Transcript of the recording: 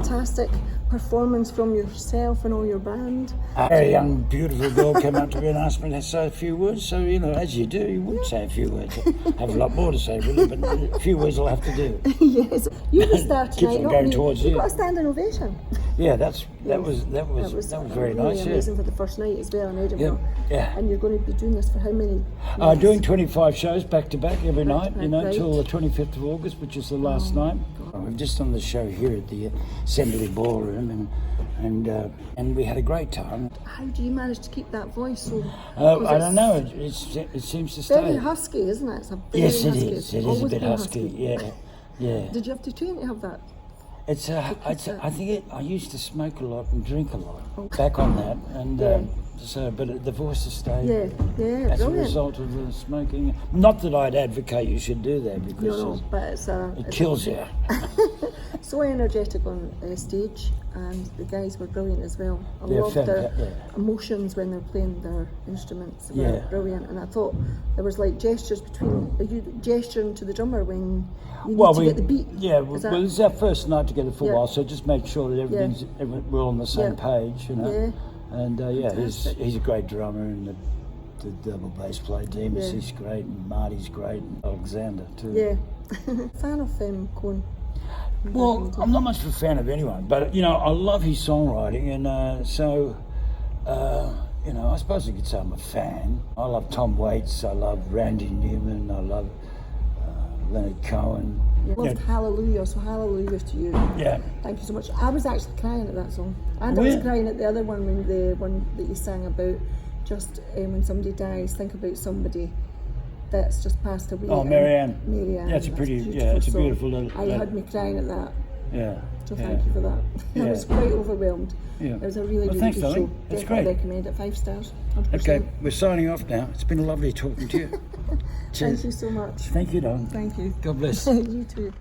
fantastic performance from yourself and all your band. A very young, beautiful girl came up to me and asked me to say a few words. So, you know, as you do, you would say a few words. I have a lot more to say, really, but a few words I'll have to do. Yes, you were there tonight. Keeps on going towards you. You got a standing ovation. Yeah, that was very really nice. Amazing Yeah. for the first night as well in Edinburgh. Yeah. And you're going to be doing this for how many nights? Doing 25 shows back to back every night, you know, right. till the 25th of August, which is the last night. We've just done the show here at the Assembly Ballroom, and we had a great time. How do you manage to keep that voice so? I don't know. It seems to stay. Very husky, isn't it? It's a very Yes, it husky. is. It is a Always bit been husky. Yeah. Did you have to train to have that? I used to smoke a lot and drink a lot. Back on that, and but the voice has stayed. Yeah, As a brilliant. result of the smoking. Not that I'd advocate you should do that because No, but it kills you. So energetic on stage, and the guys were brilliant as well. I Yeah, loved their yeah. emotions when they're playing their instruments. They were Yeah. brilliant, and I thought there was like gestures between. Are you gesturing to the drummer when you need to get the beat? Yeah, Is that- well, it's our first night together for a Yeah. while, so just make sure that we're on the same Yeah. page, you know. Yeah. And Fantastic. he's a great drummer, and the double bass player Demas, Yeah. he's great, and Marty's great, and Alexander too. Yeah. Fan of Cohen. Well, I'm not much of a fan of anyone, but you know, I love his songwriting, and you know, I suppose you could say I'm a fan. I love Tom Waits, I love Randy Newman, I love Leonard Cohen. Yeah. Loved Hallelujah, so hallelujah to you. Yeah. Thank you so much. I was actually crying at that song, and Oh, I was yeah. crying at the other one, when the one that you sang about just when somebody dies. Think about somebody that's just passed away. Oh, Marianne. Marianne. Yeah, it's a that's pretty. beautiful Yeah, it's a song. beautiful little. I had me crying at that. Yeah. So thank you for that. I Yeah. was quite overwhelmed. Yeah. It was a really, Well, really thanks, good darling. show. That's Definitely great. recommend it. 5 stars. 100%. Okay, we're signing off now. It's been lovely talking to you. Cheers. Thank you so much. Thank you, darling. Thank you. God bless. You too.